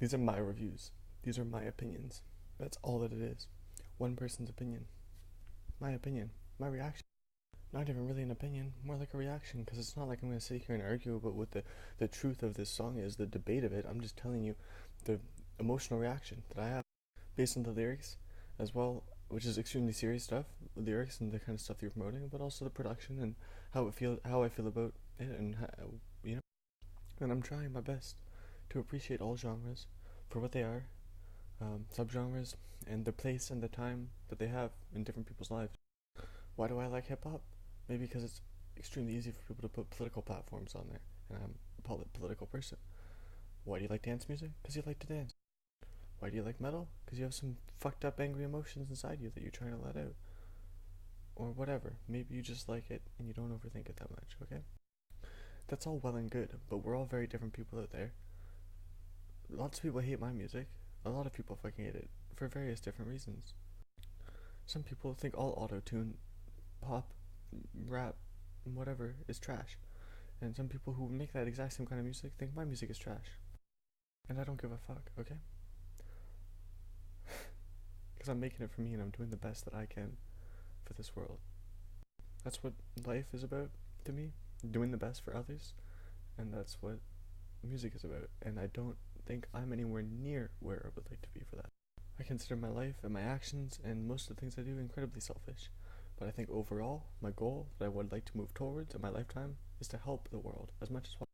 These are my reviews. These are my opinions. That's all that it is. One person's opinion. My opinion. My reaction. Not even really an opinion, more like a reaction, because it's not like I'm going to sit here and argue about what the truth of this song is, the debate of it. I'm just telling you the emotional reaction that I have based on the lyrics as well, which is extremely serious stuff, the lyrics and the kind of stuff you're promoting, but also the production and how I feel about it, and how, you know, and I'm trying my best to appreciate all genres for what they are, subgenres, and the place and the time that they have in different people's lives. Why do I like hip hop? Maybe because it's extremely easy for people to put political platforms on there, and I'm a political person. Why do you like dance music? Because you like to dance. Why do you like metal? Because you have some fucked up angry emotions inside you that you're trying to let out. Or whatever. Maybe you just like it and you don't overthink it that much, okay? That's all well and good, but we're all very different people out there. Lots of people hate my music. A lot of people fucking hate it for various different reasons. Some people think all auto-tune, pop, rap, whatever is trash. And some people who make that exact same kind of music think my music is trash. And I don't give a fuck, okay? Because I'm making it for me and I'm doing the best that I can for this world. That's what life is about to me, doing the best for others. And that's what music is about. And I don't think I'm anywhere near where I would like to be for that. I consider my life and my actions and most of the things I do incredibly selfish. But I think overall, my goal that I would like to move towards in my lifetime is to help the world as much as possible.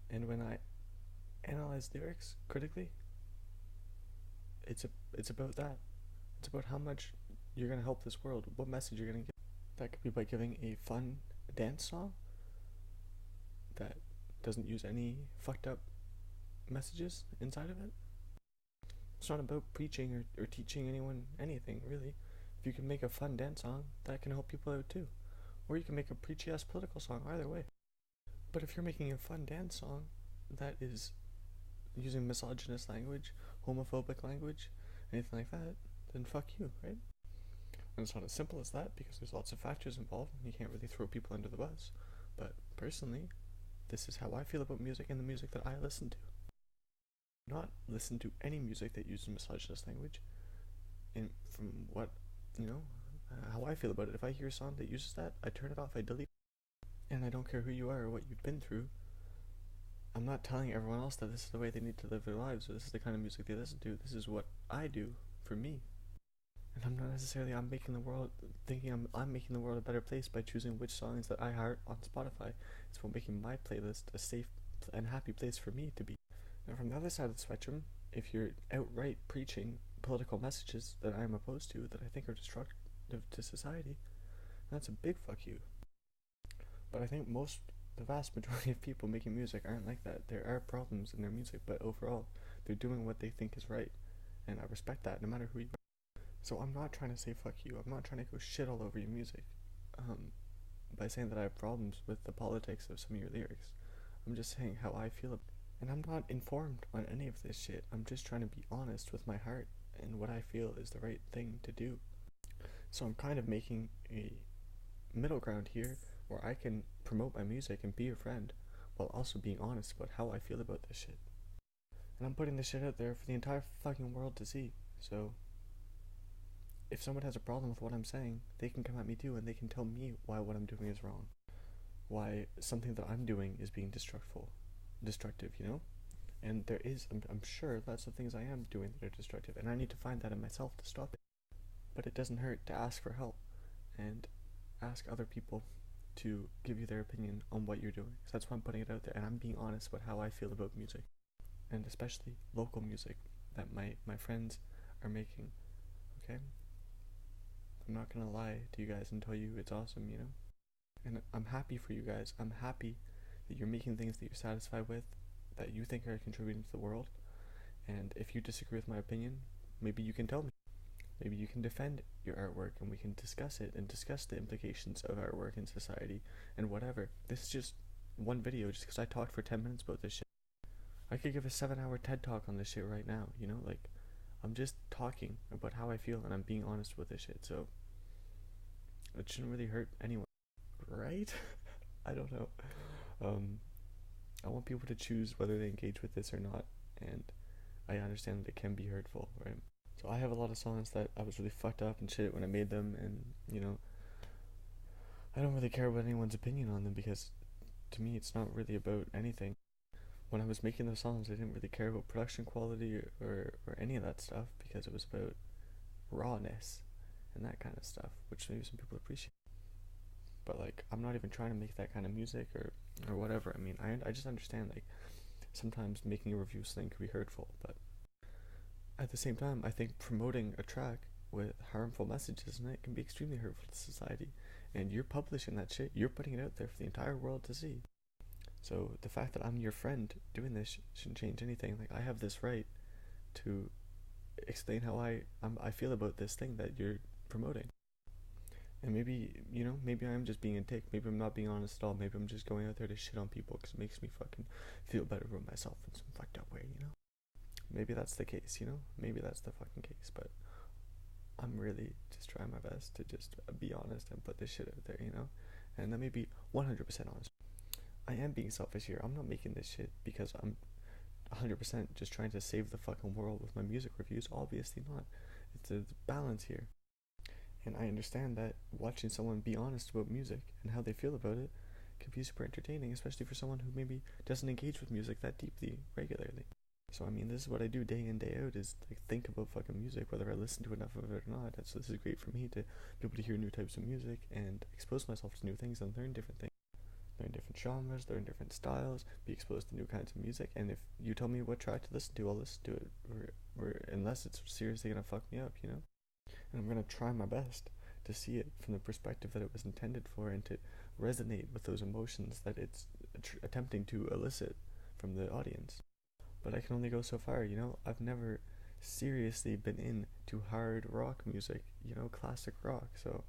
And when I analyze lyrics critically, it's about that. It's about how much you're going to help this world, what message you're going to give. That could be by giving a fun dance song that doesn't use any fucked up messages inside of it. It's not about preaching or teaching anyone anything, really. If you can make a fun dance song, that can help people out too. Or you can make a preachy ass political song, either way. But if you're making a fun dance song that is using misogynist language, homophobic language, anything like that, then fuck you, right? And it's not as simple as that because there's lots of factors involved and you can't really throw people under the bus. But personally, this is how I feel about music and the music that I listen to. Not listen to any music that uses misogynist language. And from what, how I feel about it, if I hear a song that uses that, I turn it off, I delete it. And I don't care who you are or what you've been through. I'm not telling everyone else that this is the way they need to live their lives or this is the kind of music they listen to. This is what I do for me. And I'm not necessarily I'm making the world a better place by choosing which songs that I heart on Spotify. It's about making my playlist a safe and happy place for me to be. And from the other side of the spectrum, if you're outright preaching political messages that I'm opposed to, that I think are destructive to society, that's a big fuck you. But I think the vast majority of people making music aren't like that. There are problems in their music, but overall, they're doing what they think is right. And I respect that, no matter who you are. So I'm not trying to say fuck you. I'm not trying to go shit all over your music by saying that I have problems with the politics of some of your lyrics. I'm just saying how I feel about it. And I'm not informed on any of this shit. I'm just trying to be honest with my heart and what I feel is the right thing to do. So I'm kind of making a middle ground here where I can promote my music and be your friend while also being honest about how I feel about this shit. And I'm putting this shit out there for the entire fucking world to see. So if someone has a problem with what I'm saying, they can come at me too and they can tell me why what I'm doing is wrong. Why something that I'm doing is being destructive, And there is, I'm sure, lots of things I am doing that are destructive, and I need to find that in myself to stop it. But it doesn't hurt to ask for help and ask other people to give you their opinion on what you're doing. So that's why I'm putting it out there, and I'm being honest about how I feel about music, and especially local music that my friends are making. Okay, I'm not gonna lie to you guys and tell you it's awesome, And I'm happy for you guys. I'm happy that you're making things that you're satisfied with, that you think are contributing to the world. And if you disagree with my opinion, maybe you can tell me. Maybe you can defend your artwork and we can discuss it and discuss the implications of artwork in society and whatever. This is just one video just because I talked for 10 minutes about this shit. I could give a 7-hour TED talk on this shit right now, I'm just talking about how I feel and I'm being honest with this shit, so it shouldn't really hurt anyone. Right? I don't know. I want people to choose whether they engage with this or not, and I understand that it can be hurtful, right? So I have a lot of songs that I was really fucked up and shit when I made them, and I don't really care about anyone's opinion on them because to me it's not really about anything. When I was making those songs, I didn't really care about production quality or any of that stuff because it was about rawness and that kind of stuff, which maybe some people appreciate. But like, I'm not even trying to make that kind of music or whatever. I mean, I just understand like sometimes making a review of something can be hurtful, but at the same time, I think promoting a track with harmful messages in it can be extremely hurtful to society. And you're publishing that shit, you're putting it out there for the entire world to see. So the fact that I'm your friend doing this shouldn't change anything. Like, I have this right to explain how I feel about this thing that you're promoting. And maybe, maybe I'm just being a dick. Maybe I'm not being honest at all. Maybe I'm just going out there to shit on people because it makes me fucking feel better about myself in some fucked up way. Maybe that's the case, Maybe that's the fucking case, but I'm really just trying my best to just be honest and put this shit out there, And let me be 100% honest. I am being selfish here. I'm not making this shit because I'm 100% just trying to save the fucking world with my music reviews. Obviously not. It's a balance here. And I understand that watching someone be honest about music and how they feel about it can be super entertaining, especially for someone who maybe doesn't engage with music that deeply regularly. So I mean, this is what I do day in, day out, is like think about fucking music, whether I listen to enough of it or not. And so this is great for me to be able to hear new types of music and expose myself to new things and learn different things. Learn different genres, learn different styles, be exposed to new kinds of music. And if you tell me what track to listen to, I'll listen to it, or unless it's seriously gonna fuck me up, And I'm gonna try my best to see it from the perspective that it was intended for and to resonate with those emotions that it's attempting to elicit from the audience. But I can only go so far, I've never seriously been into hard rock music, classic rock, so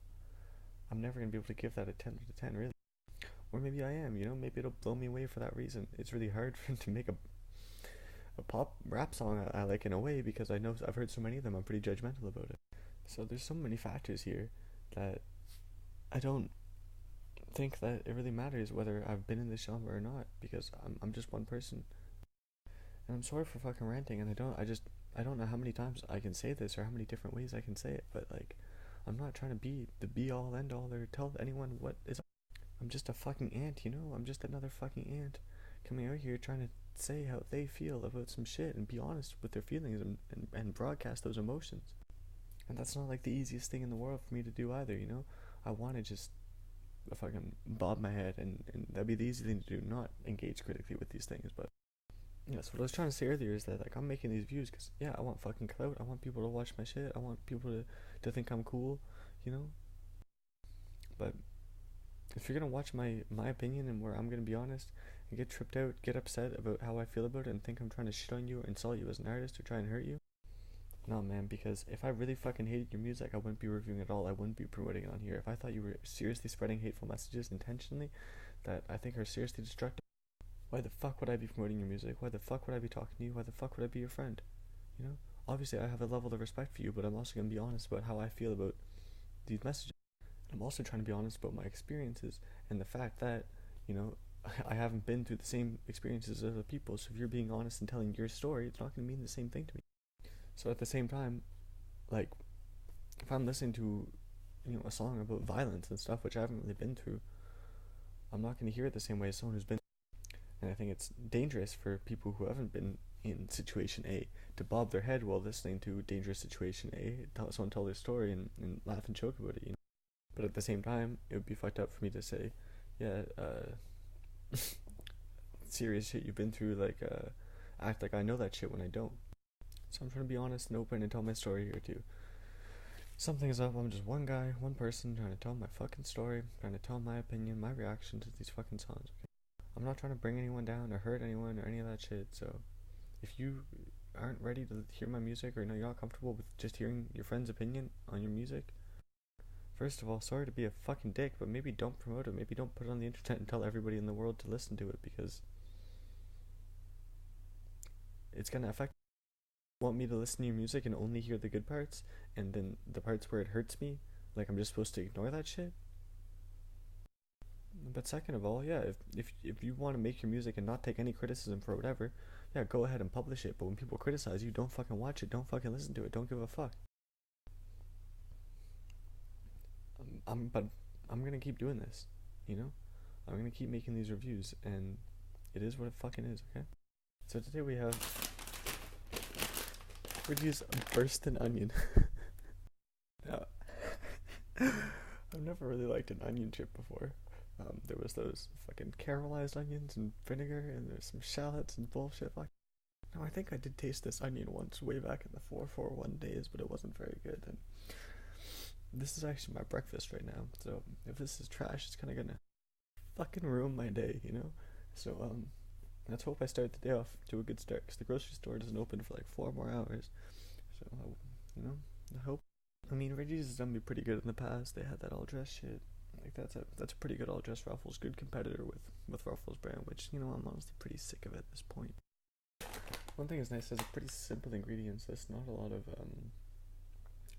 I'm never gonna be able to give that a 10 out of 10, really. Or maybe I am, maybe it'll blow me away for that reason. It's really hard to make a pop rap song I like in a way because I know I've heard so many of them, I'm pretty judgmental about it. So there's so many factors here that I don't think that it really matters whether I've been in this genre or not, because I'm just one person. And I'm sorry for fucking ranting, and I don't know how many times I can say this or how many different ways I can say it, but like, I'm not trying to be the be all end all or tell anyone what is. I'm just a fucking ant, I'm just another fucking ant coming out here trying to say how they feel about some shit and be honest with their feelings and broadcast those emotions. And that's not like the easiest thing in the world for me to do either, I want to just fucking bob my head and that'd be the easy thing to do, not engage critically with these things. But yeah, so what I was trying to say earlier is that like I'm making these views because yeah, I want fucking clout, I want people to watch my shit, I want people to think I'm cool, But if you're gonna watch my opinion and where I'm gonna be honest and get tripped out, get upset about how I feel about it and think I'm trying to shit on you or insult you as an artist or try and hurt you, no man, because if I really fucking hated your music, I wouldn't be reviewing it at all, I wouldn't be promoting it on here. If I thought you were seriously spreading hateful messages intentionally that I think are seriously destructive, why the fuck would I be promoting your music? Why the fuck would I be talking to you? Why the fuck would I be your friend? Obviously I have a level of respect for you, but I'm also going to be honest about how I feel about these messages. I'm also trying to be honest about my experiences and the fact that, I haven't been through the same experiences as other people, so if you're being honest and telling your story, it's not going to mean the same thing to me. So at the same time, like, if I'm listening to, a song about violence and stuff, which I haven't really been through, I'm not going to hear it the same way as someone who's been. And I think it's dangerous for people who haven't been in situation A to bob their head while listening to dangerous situation A, someone tell their story and laugh and joke about it, But at the same time, it would be fucked up for me to say, yeah, serious shit you've been through, like, act like I know that shit when I don't. So I'm trying to be honest and open and tell my story here too. Something's up, I'm just one guy, one person trying to tell my fucking story, trying to tell my opinion, my reaction to these fucking songs, okay? I'm not trying to bring anyone down or hurt anyone or any of that shit, so if you aren't ready to hear my music or you're not comfortable with just hearing your friend's opinion on your music, first of all, sorry to be a fucking dick, but maybe don't promote it, maybe don't put it on the internet and tell everybody in the world to listen to it, because it's gonna affect. Want me to listen to your music and only hear the good parts, and then the parts where it hurts me, like I'm just supposed to ignore that shit? But second of all, yeah, if you want to make your music and not take any criticism for whatever, yeah, go ahead and publish it. But when people criticize you, don't fucking watch it. Don't fucking listen to it. Don't give a fuck. But I'm gonna keep doing this. You know, I'm gonna keep making these reviews, and it is what it fucking is. Okay. So today we have Ridgies Burstin onion. Now, I've never really liked an onion chip before. There was those fucking caramelized onions and vinegar, and there's some shallots and bullshit. Like, now I think I did taste this onion once, way back in the 441 days, but it wasn't very good. And this is actually my breakfast right now. So if this is trash, it's kind of gonna fucking ruin my day, you know. So let's hope I start the day off to a good start, because the grocery store doesn't open for like 4 more hours. So you know, I hope. I mean, Ridgies has done me pretty good in the past. They had that all dress shit. Like that's a pretty good all dress Ruffles, good competitor with Ruffles brand, which, you know, I'm honestly pretty sick of it at this point. One thing is nice, there's a pretty simple ingredients list, not a lot of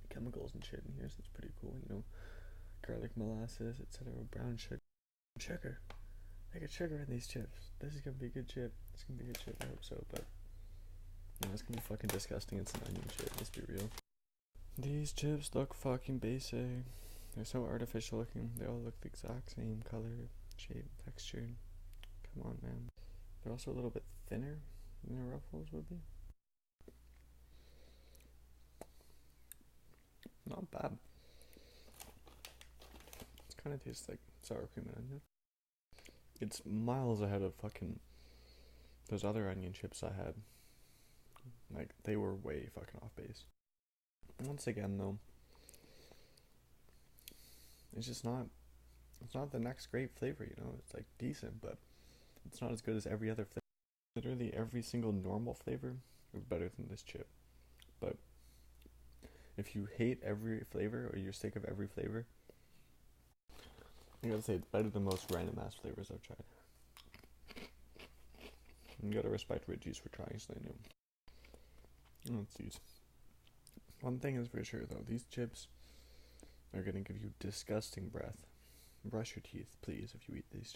chemicals and shit in here, so it's pretty cool, you know. Garlic, molasses, etc., brown sugar. I get sugar in these chips. This is gonna be a good chip. It's gonna be a good chip, I hope so, but you know, it's gonna be fucking disgusting. It's an onion chip, let's be real. These chips look fucking basic. They're so artificial looking. They all look the exact same color, shape, texture. Come on, man. They're also a little bit thinner than the Ruffles would be. Not bad. It kind of tastes like sour cream and onion. It's miles ahead of fucking those other onion chips I had. Like, they were way fucking off base. Once again, though, it's not the next great flavor, you know. It's like decent, but it's not as good as every other flavor. Literally every single normal flavor is better than this chip. But if you hate every flavor, or you're sick of every flavor, I gotta say it's better than most random ass flavors I've tried. You gotta respect Ridgies for trying something new. Let's use. One thing is for sure though, these chips are gonna give you disgusting breath. Brush your teeth, please, if you eat these.